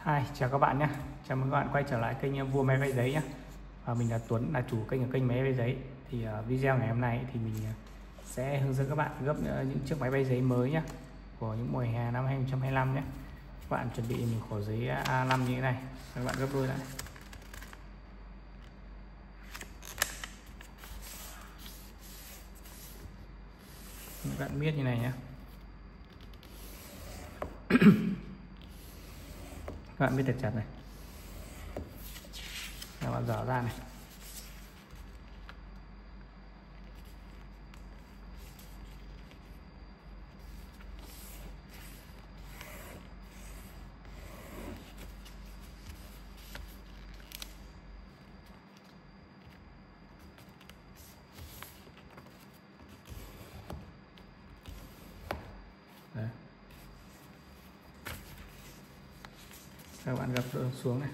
Hi, chào các bạn nhé. Chào mừng các bạn quay trở lại kênh Vua Máy Bay Giấy nhé. Và mình là Tuấn, là chủ kênh ở kênh Máy Bay Giấy. Thì video ngày hôm nay thì mình sẽ hướng dẫn các bạn gấp những chiếc máy bay giấy mới nhé, của những mùa hè năm 2025 nhé. Các bạn chuẩn bị mình khổ giấy A5 như thế này, các bạn gấp đôi lại. Các bạn biết như này nhé. Các bạn biết thật chặt này, các bạn dở ra này. Đấy. Các bạn gập xuống này.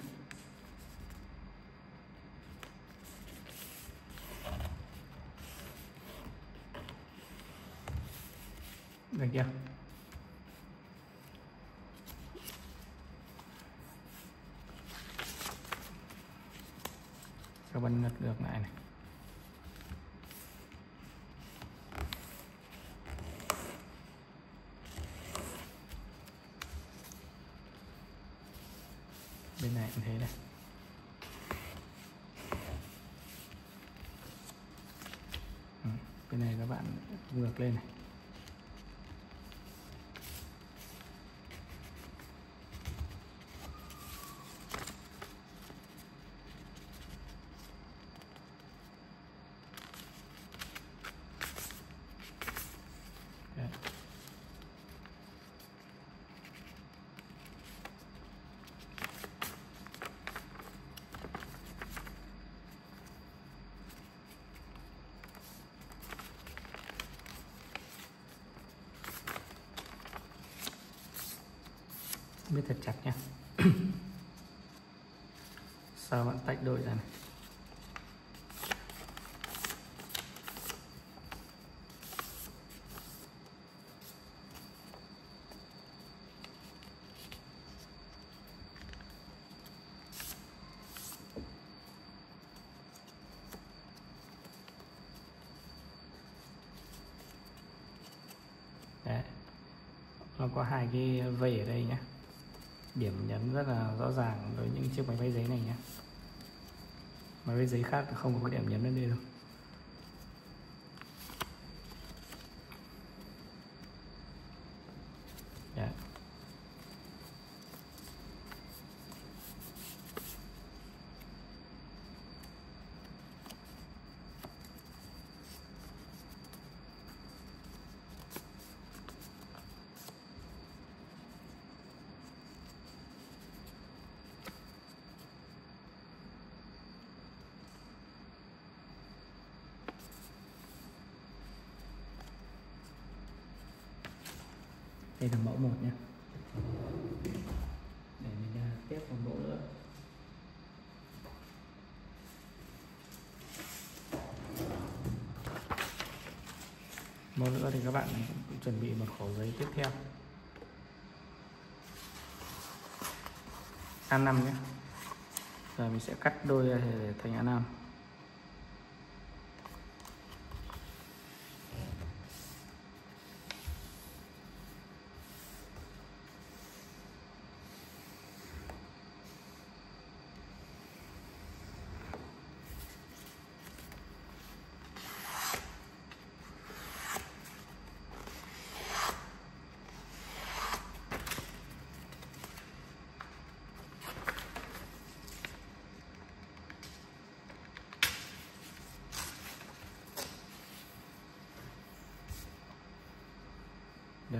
Được chưa? Các bạn ngật được lại này. Bên này cũng thế này. Bên này các bạn ngược lên này. Đấy. Biết thật chặt nha. Sau bạn tách đôi ra này. Đấy. Nó có hai cái vây ở đây nhé. Điểm nhấn rất là rõ ràng với những chiếc máy bay giấy này nhé. Máy bay giấy khác không có điểm nhấn ở đây đâu. Đấy. Đây là mẫu 1 nhé. Để mình tiếp một mẫu nữa. Mẫu nữa thì các bạn cũng chuẩn bị một khổ giấy tiếp theo. A5 nhé. Giờ mình sẽ cắt đôi để thành A5. Đó.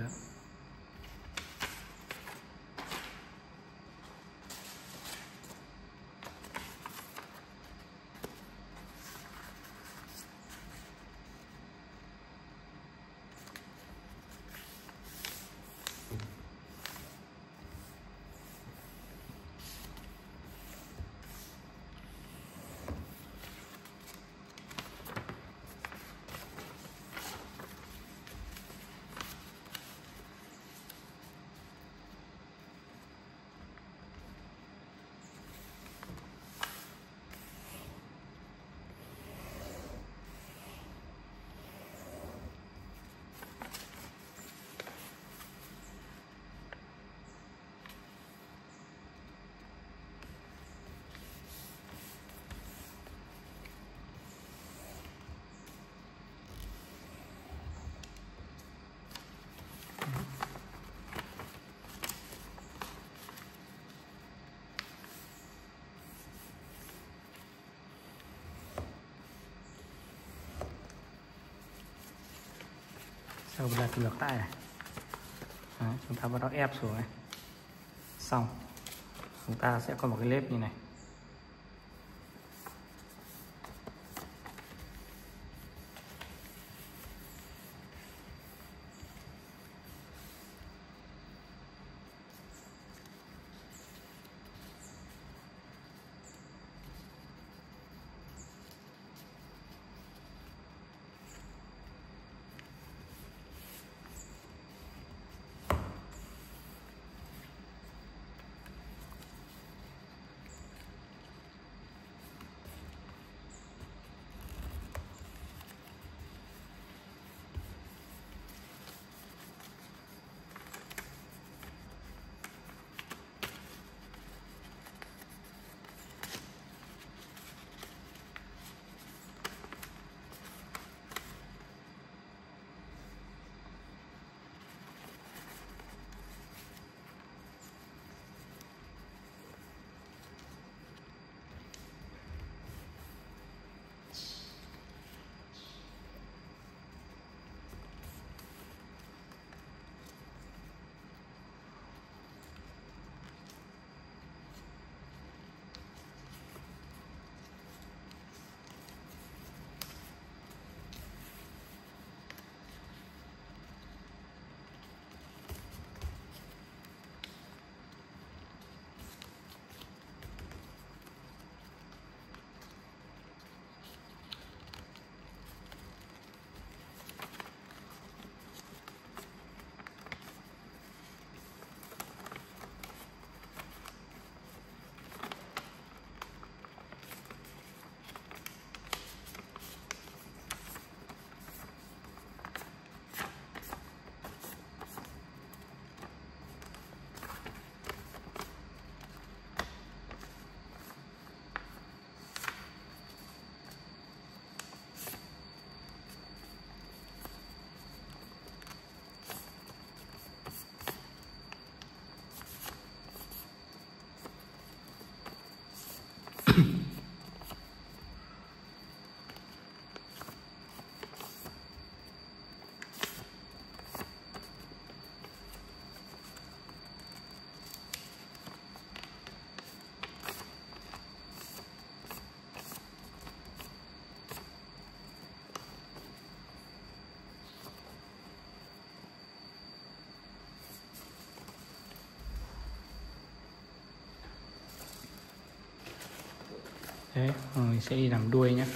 Sau lật ngược lại này. Đấy, chúng ta bắt đầu ép xuống này. Xong chúng ta sẽ có một cái lếp như này. Thế mình sẽ đi làm đuôi nhé.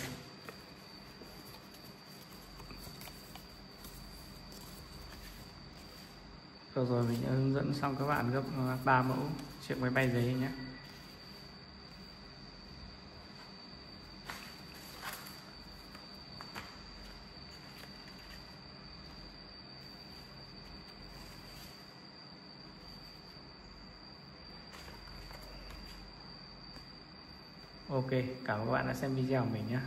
Rồi mình đã hướng dẫn xong các bạn gấp 3 mẫu chiếc máy bay giấy nhé. Ok, cảm ơn các bạn đã xem video của mình nhé.